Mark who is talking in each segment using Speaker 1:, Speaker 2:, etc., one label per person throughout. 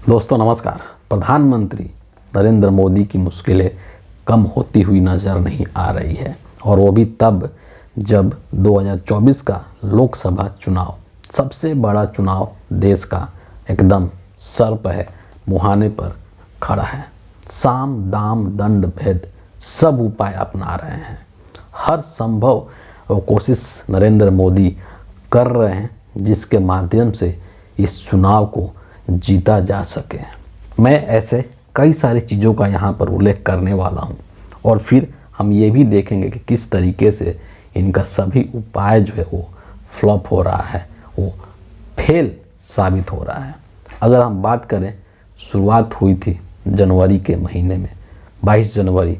Speaker 1: दोस्तों नमस्कार। प्रधानमंत्री नरेंद्र मोदी की मुश्किलें कम होती हुई नज़र नहीं आ रही है, और वो भी तब जब 2024 का लोकसभा चुनाव, सबसे बड़ा चुनाव देश का, एकदम सर पर मुहाने पर खड़ा है। साम दाम दंड भेद सब उपाय अपना रहे हैं। हर संभव कोशिश नरेंद्र मोदी कर रहे हैं जिसके माध्यम से इस चुनाव को जीता जा सके। मैं ऐसे कई सारी चीज़ों का यहाँ पर उल्लेख करने वाला हूँ, और फिर हम ये भी देखेंगे कि किस तरीके से इनका सभी उपाय जो है वो फ्लॉप हो रहा है, वो फेल साबित हो रहा है। अगर हम बात करें, शुरुआत हुई थी जनवरी के महीने में, 22 जनवरी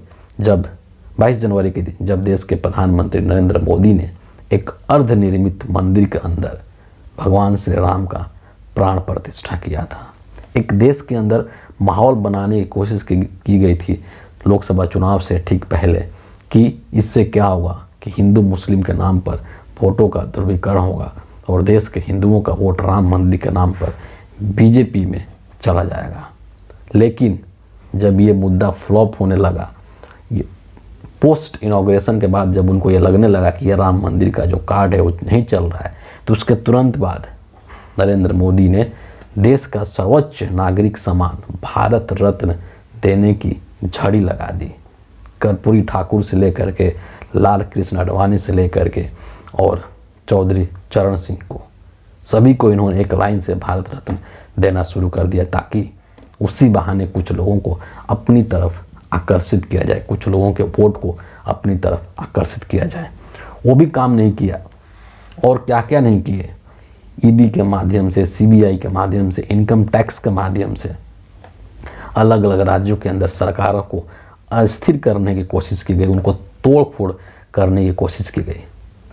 Speaker 1: के दिन, जब देश के प्रधानमंत्री नरेंद्र मोदी ने एक अर्धनिर्मित मंदिर के अंदर भगवान श्री राम का प्राण प्रतिष्ठा किया था। एक देश के अंदर माहौल बनाने की कोशिश की गई थी लोकसभा चुनाव से ठीक पहले, कि इससे क्या होगा कि हिंदू मुस्लिम के नाम पर वोटों का ध्रुवीकरण होगा और देश के हिंदुओं का वोट राम मंदिर के नाम पर बीजेपी में चला जाएगा। लेकिन जब ये मुद्दा फ्लॉप होने लगा, ये पोस्ट इनॉग्रेशन के बाद जब उनको ये लगने लगा कि ये राम मंदिर का जो कार्ड है वो नहीं चल रहा है, तो उसके तुरंत बाद नरेंद्र मोदी ने देश का सर्वोच्च नागरिक सम्मान भारत रत्न देने की झड़ी लगा दी। कर्पूरी ठाकुर से लेकर के लाल कृष्ण आडवाणी से लेकर के और चौधरी चरण सिंह को, सभी को इन्होंने एक लाइन से भारत रत्न देना शुरू कर दिया, ताकि उसी बहाने कुछ लोगों को अपनी तरफ आकर्षित किया जाए, कुछ लोगों के वोट को अपनी तरफ आकर्षित किया जाए। वो भी काम नहीं किया, और क्या क्या नहीं किए। ईडी के माध्यम से, सीबीआई के माध्यम से, इनकम टैक्स के माध्यम से अलग अलग राज्यों के अंदर सरकारों को अस्थिर करने की कोशिश की गई, उनको तोड़ फोड़ करने की कोशिश की गई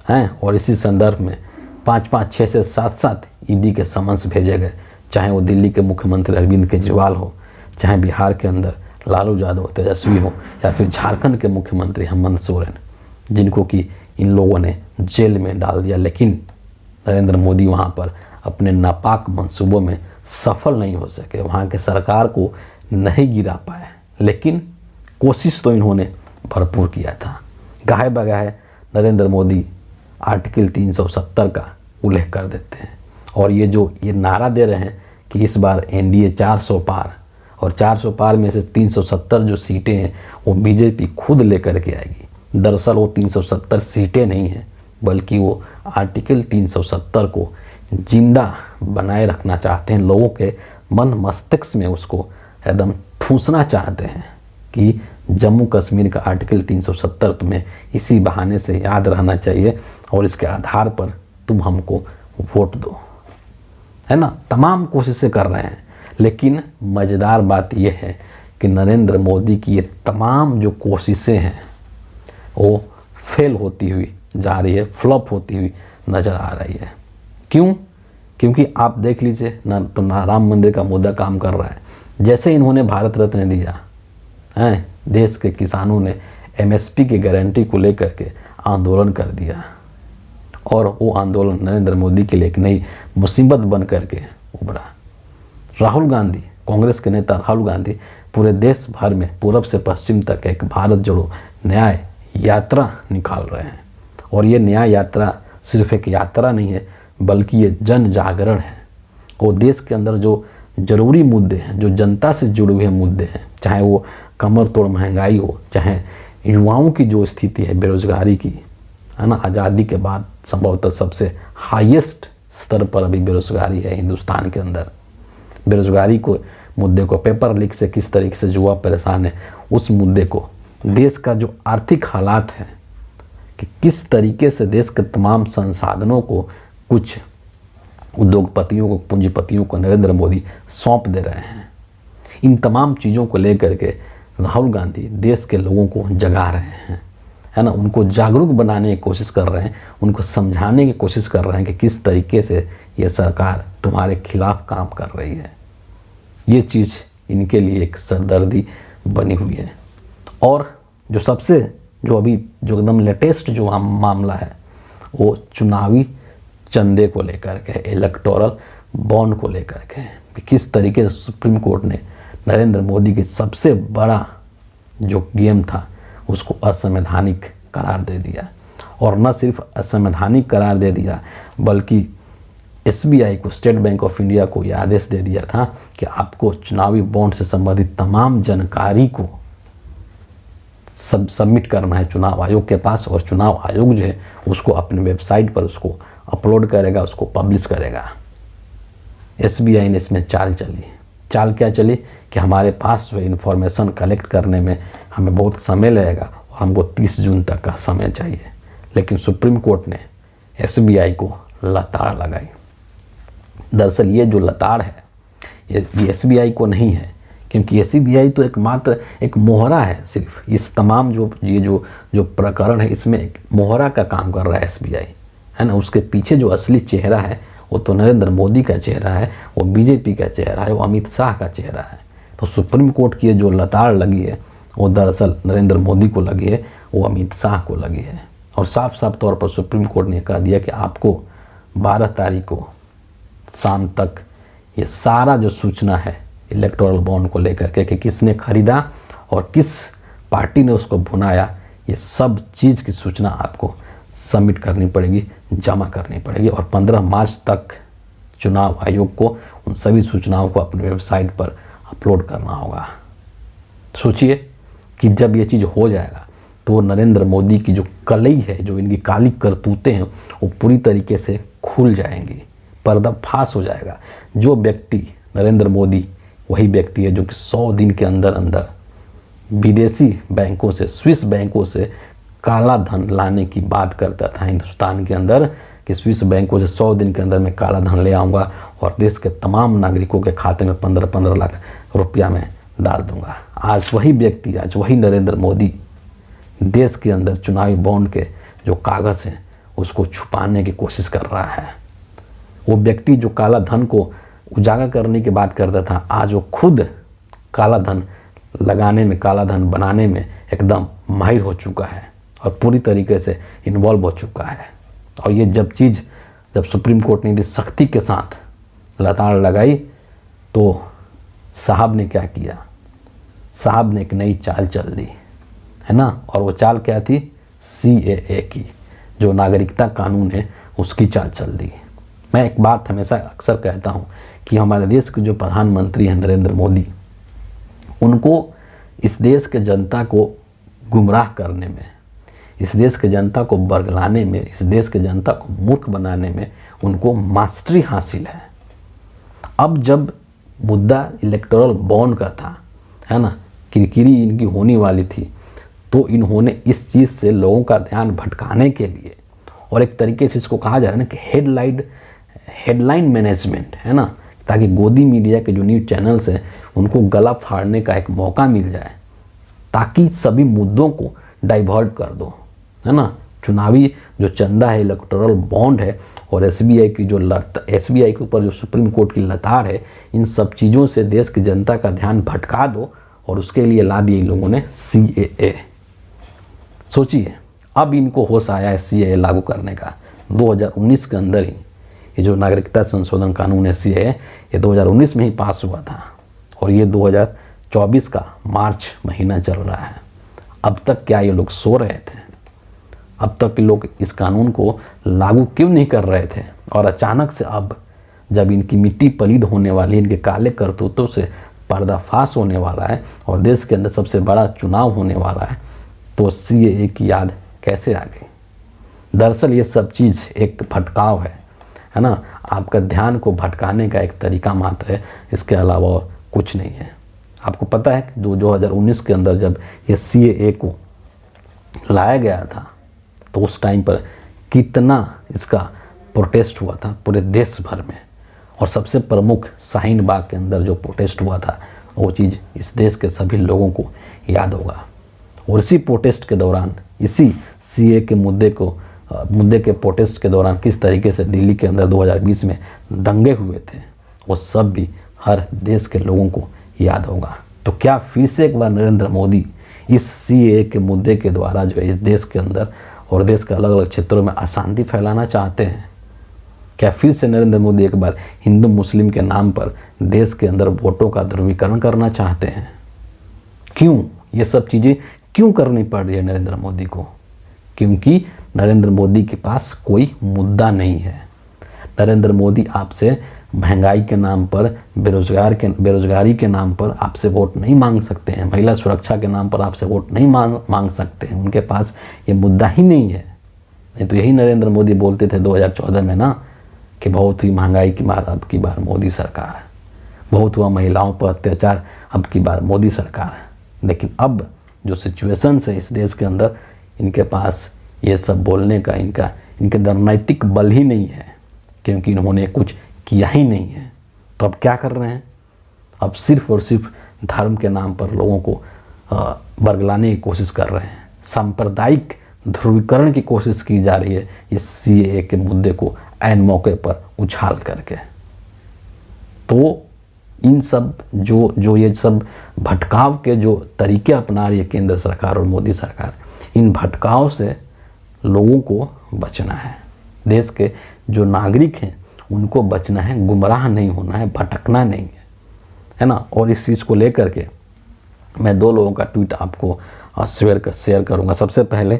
Speaker 1: हैं। और इसी संदर्भ में 5-5, 6 से 7 ईडी के समन्स भेजे गए, चाहे वो दिल्ली के मुख्यमंत्री अरविंद केजरीवाल हो, चाहे बिहार के अंदर लालू यादव तेजस्वी हो, या फिर झारखंड के मुख्यमंत्री हेमंत सोरेन, जिनको कि इन लोगों ने जेल में डाल दिया। लेकिन नरेंद्र मोदी वहाँ पर अपने नापाक मंसूबों में सफल नहीं हो सके, वहाँ के सरकार को नहीं गिरा पाए। लेकिन कोशिश तो इन्होंने भरपूर किया था। गाहे बगाहे नरेंद्र मोदी आर्टिकल 370 का उल्लेख कर देते हैं, और ये नारा दे रहे हैं कि इस बार एनडीए 400 पार, और 400 पार में से 370 जो सीटें हैं वो बीजेपी खुद लेकर के आएगी। दरअसल वो 370 सीटें नहीं हैं, बल्कि वो आर्टिकल 370 को जिंदा बनाए रखना चाहते हैं। लोगों के मन मस्तिष्क में उसको एकदम ठूंसना चाहते हैं कि जम्मू कश्मीर का आर्टिकल 370 तुम्हें इसी बहाने से याद रहना चाहिए, और इसके आधार पर तुम हमको वोट दो, है ना। तमाम कोशिशें कर रहे हैं, लेकिन मज़ेदार बात यह है कि नरेंद्र मोदी की ये तमाम जो कोशिशें हैं वो फेल होती हुई जा रही है, फ्लॉप होती हुई नज़र आ रही है। क्यों? क्योंकि आप देख लीजिए ना राम मंदिर का मुद्दा काम कर रहा है। जैसे इन्होंने भारत रत्न दिया है, देश के किसानों ने एमएसपी की गारंटी को लेकर के आंदोलन कर दिया, और वो आंदोलन नरेंद्र मोदी के लिए एक नई मुसीबत बन करके उभरा। राहुल गांधी, कांग्रेस के नेता राहुल गांधी पूरे देश भर में पूरब से पश्चिम तक एक भारत जोड़ो न्याय यात्रा निकाल रहे हैं, और ये न्याय यात्रा सिर्फ एक यात्रा नहीं है, बल्कि ये जन जागरण है। वो देश के अंदर जो ज़रूरी मुद्दे हैं, जो जनता से जुड़े हुए मुद्दे हैं, चाहे वो कमर तोड़ महंगाई हो, चाहे युवाओं की जो स्थिति है बेरोजगारी की, है ना। आज़ादी के बाद संभवतः सबसे हाईएस्ट स्तर पर अभी बेरोजगारी है हिंदुस्तान के अंदर। बेरोजगारी को मुद्दे को, पेपर लीक से किस तरीके से युवा परेशान है, उस मुद्दे को, देश का जो आर्थिक हालात है कि किस तरीके से देश के तमाम संसाधनों को कुछ उद्योगपतियों को, पूंजीपतियों को नरेंद्र मोदी सौंप दे रहे हैं, इन तमाम चीज़ों को लेकर के राहुल गांधी देश के लोगों को जगा रहे हैं, है ना। उनको जागरूक बनाने की कोशिश कर रहे हैं, उनको समझाने की कोशिश कर रहे हैं कि किस तरीके से ये सरकार तुम्हारे खिलाफ काम कर रही है। ये चीज़ इनके लिए एक सरदर्दी बनी हुई है। और जो अभी एकदम लेटेस्ट जो मामला है, वो चुनावी चंदे को लेकर के, इलेक्टोरल बॉन्ड को लेकर के। कि किस तरीके से सुप्रीम कोर्ट ने नरेंद्र मोदी के सबसे बड़ा जो गेम था उसको असंवैधानिक करार दे दिया। और न सिर्फ असंवैधानिक करार दे दिया बल्कि SBI को, स्टेट बैंक ऑफ इंडिया को यह आदेश दे दिया था कि आपको चुनावी बॉन्ड से संबंधित तमाम जानकारी को सबमिट करना है चुनाव आयोग के पास, और चुनाव आयोग जो है उसको अपने वेबसाइट पर उसको अपलोड करेगा, उसको पब्लिश करेगा। SBI ने इसमें चाल चली। चाल क्या चली कि हमारे पास जो इन्फॉर्मेशन कलेक्ट करने में हमें बहुत समय लगेगा और हमको 30 जून तक का समय चाहिए। लेकिन सुप्रीम कोर्ट ने SBI को लताड़ लगाई। दरअसल ये जो लताड़ है ये SBI को नहीं है, क्योंकि SBI तो एकमात्र एक मोहरा है। सिर्फ इस तमाम जो प्रकरण है इसमें एक मोहरा का काम कर रहा है SBI, है ना। उसके पीछे जो असली चेहरा है वो तो नरेंद्र मोदी का चेहरा है, वो BJP का चेहरा है, वो अमित शाह का चेहरा है। तो सुप्रीम कोर्ट की जो लताड़ लगी है वो दरअसल नरेंद्र मोदी को लगी है, वो अमित शाह को लगी है। और साफ साफ तौर पर सुप्रीम कोर्ट ने कह दिया कि आपको 12 तारीख को शाम तक ये सारा जो सूचना है इलेक्टोरल बॉन्ड को लेकर के कि किसने खरीदा और किस पार्टी ने उसको भुनाया, ये सब चीज़ की सूचना आपको सबमिट करनी पड़ेगी, जमा करनी पड़ेगी। और 15 मार्च तक चुनाव आयोग को उन सभी सूचनाओं को अपने वेबसाइट पर अपलोड करना होगा। सोचिए कि जब ये चीज़ हो जाएगा तो नरेंद्र मोदी की जो कलई है, जो इनकी काली करतूतें हैं, वो पूरी तरीके से खुल जाएंगी, पर्दाफाश हो जाएगा। जो व्यक्ति नरेंद्र मोदी वही व्यक्ति है जो कि 100 दिन के अंदर अंदर विदेशी बैंकों से, स्विस बैंकों से काला धन लाने की बात करता था हिंदुस्तान के अंदर, कि स्विस बैंकों से 100 दिन के अंदर मैं काला धन ले आऊँगा और देश के तमाम नागरिकों के खाते में 15-15 लाख रुपया में डाल दूंगा। आज वही व्यक्ति, आज वही नरेंद्र मोदी देश के अंदर चुनावी बॉन्ड के जो कागज़ हैं उसको छुपाने की कोशिश कर रहा है। वो व्यक्ति जो काला धन को उजागर करने की बात करता था, आज वो खुद काला धन लगाने में, काला धन बनाने में एकदम माहिर हो चुका है और पूरी तरीके से इन्वॉल्व हो चुका है। और ये जब सुप्रीम कोर्ट ने यदि सख्ती के साथ लताड़ लगाई तो साहब ने क्या किया, साहब ने एक नई चाल चल दी, है ना। और वो चाल क्या थी, CAA की, जो नागरिकता कानून है उसकी चाल चल दी। मैं एक बात हमेशा अक्सर कहता हूँ कि हमारे देश के जो प्रधानमंत्री हैं नरेंद्र मोदी, उनको इस देश के जनता को गुमराह करने में, इस देश के जनता को बरगलाने में, इस देश के जनता को मूर्ख बनाने में उनको मास्टरी हासिल है। अब जब मुद्दा इलेक्टोरल बॉन्ड का था, है ना, किरकिरी इनकी होने वाली थी, तो इन्होंने इस चीज़ से लोगों का ध्यान भटकाने के लिए, और एक तरीके से इसको कहा जा रहा है ना कि हेडलाइन मैनेजमेंट, है ना, ताकि गोदी मीडिया के जो न्यूज़ चैनल्स हैं उनको गला फाड़ने का एक मौका मिल जाए, ताकि सभी मुद्दों को डाइवर्ट कर दो, है ना। चुनावी जो चंदा है, इलेक्टोरल बॉन्ड है, और SBI की जो SBI के ऊपर जो सुप्रीम कोर्ट की लताड़ है, इन सब चीज़ों से देश की जनता का ध्यान भटका दो, और उसके लिए ला दिए इन लोगों ने CAA। सोचिए, अब इनको होश आया है CAA लागू करने का। 2019 के अंदर ही ये जो नागरिकता संशोधन कानून है CAA, ये 2019 में ही पास हुआ था और ये 2024 का मार्च महीना चल रहा है। अब तक क्या ये लोग सो रहे थे? अब तक लोग इस कानून को लागू क्यों नहीं कर रहे थे? और अचानक से अब जब इनकी मिट्टी पलीद होने वाली, इनके काले करतूतों से पर्दाफाश होने वाला है और देश के अंदर सबसे बड़ा चुनाव होने वाला है, तो CAA की याद कैसे आ गई? दरअसल ये सब चीज़ एक भटकाव है ना, आपका ध्यान को भटकाने का एक तरीका मात्र है, इसके अलावा और कुछ नहीं है। आपको पता है कि 2019 के अंदर जब ये CAA को लाया गया था तो उस टाइम पर कितना इसका प्रोटेस्ट हुआ था पूरे देश भर में, और सबसे प्रमुख शाहीन बाग के अंदर जो प्रोटेस्ट हुआ था वो चीज़ इस देश के सभी लोगों को याद होगा। और इसी प्रोटेस्ट के दौरान, इसी CAA के मुद्दे के प्रोटेस्ट के दौरान किस तरीके से दिल्ली के अंदर 2020 में दंगे हुए थे, वो सब भी हर देश के लोगों को याद होगा। तो क्या फिर से एक बार नरेंद्र मोदी इस CAA के मुद्दे के द्वारा जो है इस देश के अंदर और देश के अलग अलग क्षेत्रों में अशांति फैलाना चाहते हैं? क्या फिर से नरेंद्र मोदी एक बार हिंदू मुस्लिम के नाम पर देश के अंदर वोटों का ध्रुवीकरण करना चाहते हैं? क्यों ये सब चीज़ें क्यों करनी पड़ रही है नरेंद्र मोदी को? क्योंकि नरेंद्र मोदी के पास कोई मुद्दा नहीं है। नरेंद्र मोदी आपसे महंगाई के नाम पर, बेरोजगारी के नाम पर आपसे वोट नहीं मांग सकते हैं, महिला सुरक्षा के नाम पर आपसे वोट नहीं मांग सकते हैं। उनके पास ये मुद्दा ही नहीं है। नहीं तो यही नरेंद्र मोदी बोलते थे 2014 में ना कि बहुत हुई महंगाई की मार, अब की बार मोदी सरकार है, बहुत हुआ महिलाओं पर अत्याचार, अब की बार मोदी सरकार है। लेकिन अब जो सिचुएशन है इस देश के अंदर, इनके पास ये सब बोलने का इनके अंदर नैतिक बल ही नहीं है, क्योंकि इन्होंने कुछ किया ही नहीं है। तो अब क्या कर रहे हैं? अब सिर्फ और सिर्फ धर्म के नाम पर लोगों को बरगलाने की कोशिश कर रहे हैं। सांप्रदायिक ध्रुवीकरण की कोशिश की जा रही है इस सीएए के मुद्दे को ऐन मौके पर उछाल करके। तो इन सब जो ये सब भटकाव के जो तरीके अपना रही है केंद्र सरकार और मोदी सरकार, इन भटकाव से लोगों को बचना है। देश के जो नागरिक हैं उनको बचना है, गुमराह नहीं होना है, भटकना नहीं है ना। और इस चीज़ को लेकर के मैं 2 लोगों का ट्वीट आपको शेयर करूंगा। सबसे पहले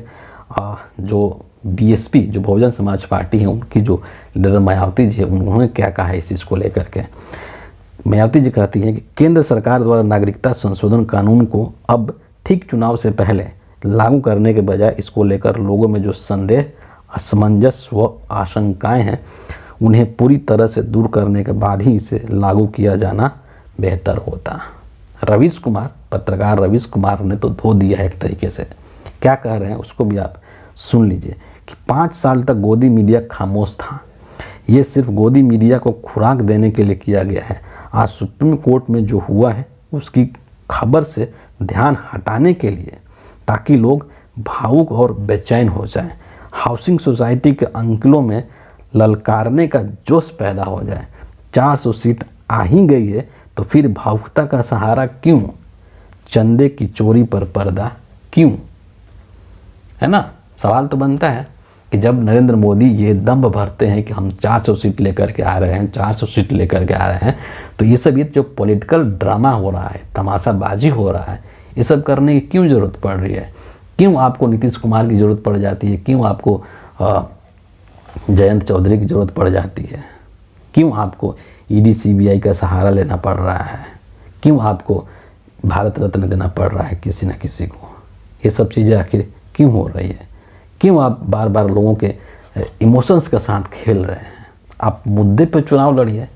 Speaker 1: जो बीएसपी, जो बहुजन समाज पार्टी है, उनकी जो लीडर मायावती जी है, उन्होंने क्या कहा है इस चीज़ को लेकर के। मायावती जी कहती हैं कि केंद्र सरकार द्वारा नागरिकता संशोधन कानून को अब ठीक चुनाव से पहले लागू करने के बजाय इसको लेकर लोगों में जो संदेह, असमंजस व आशंकाएं हैं, उन्हें पूरी तरह से दूर करने के बाद ही इसे लागू किया जाना बेहतर होता। रवीश कुमार, पत्रकार रवीश कुमार ने तो धो दिया है एक तरीके से। क्या कह रहे हैं उसको भी आप सुन लीजिए कि 5 साल तक गोदी मीडिया खामोश था। ये सिर्फ गोदी मीडिया को खुराक देने के लिए किया गया है। आज सुप्रीम कोर्ट में जो हुआ है उसकी खबर से ध्यान हटाने के लिए, ताकि लोग भावुक और बेचैन हो जाएं, हाउसिंग सोसाइटी के अंकलों में ललकारने का जोश पैदा हो जाए। 400 सीट आ ही गई है तो फिर भावुकता का सहारा क्यों? चंदे की चोरी पर पर्दा क्यों? है ना। सवाल तो बनता है कि जब नरेंद्र मोदी ये दम्भ भरते हैं कि हम 400 सीट लेकर के आ रहे हैं, 400 सीट लेकर के आ रहे हैं, तो ये सब ये जो पॉलिटिकल ड्रामा हो रहा है, तमाशाबाजी हो रहा है, ये सब करने की क्यों ज़रूरत पड़ रही है? क्यों आपको नीतीश कुमार की ज़रूरत पड़ जाती है? क्यों आपको जयंत चौधरी की ज़रूरत पड़ जाती है? क्यों आपको ईडी सीबीआई का सहारा लेना पड़ रहा है? क्यों आपको भारत रत्न देना पड़ रहा है किसी न किसी को? ये सब चीज़ें आखिर क्यों हो रही है? क्यों आप बार बार लोगों के इमोशंस के साथ खेल रहे हैं? आप मुद्दे पर चुनाव लड़िए,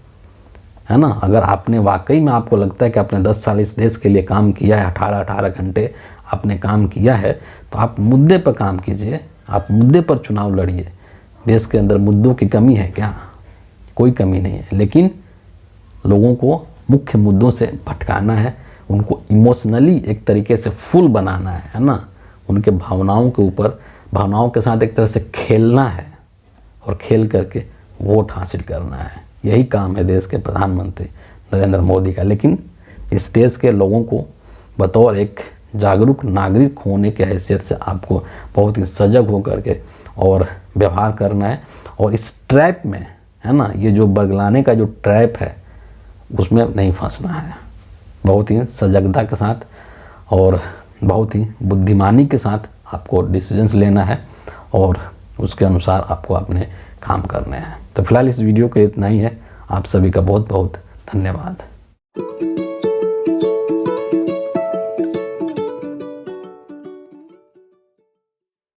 Speaker 1: है ना। अगर आपने वाकई में आपको लगता है कि आपने 10 साल इस देश के लिए काम किया है, 18 घंटे आपने काम किया है, तो आप मुद्दे पर काम कीजिए, आप मुद्दे पर चुनाव लड़िए। देश के अंदर मुद्दों की कमी है क्या? कोई कमी नहीं है, लेकिन लोगों को मुख्य मुद्दों से भटकाना है, उनको इमोशनली एक तरीके से फुल बनाना है ना। उनके भावनाओं के ऊपर, भावनाओं के साथ एक तरह से खेलना है और खेल करके वोट हासिल करना है। यही काम है देश के प्रधानमंत्री नरेंद्र मोदी का। लेकिन इस देश के लोगों को बतौर एक जागरूक नागरिक होने की हैसियत से आपको बहुत ही सजग होकर के और व्यवहार करना है। और इस ट्रैप में, है ना, ये जो बरगलाने का जो ट्रैप है उसमें नहीं फंसना है। बहुत ही सजगता के साथ और बहुत ही बुद्धिमानी के साथ आपको डिसीजंस लेना है और उसके अनुसार आपको अपने काम करने हैं। तो फिलहाल इस वीडियो के इतना ही है। आप सभी का बहुत बहुत धन्यवाद।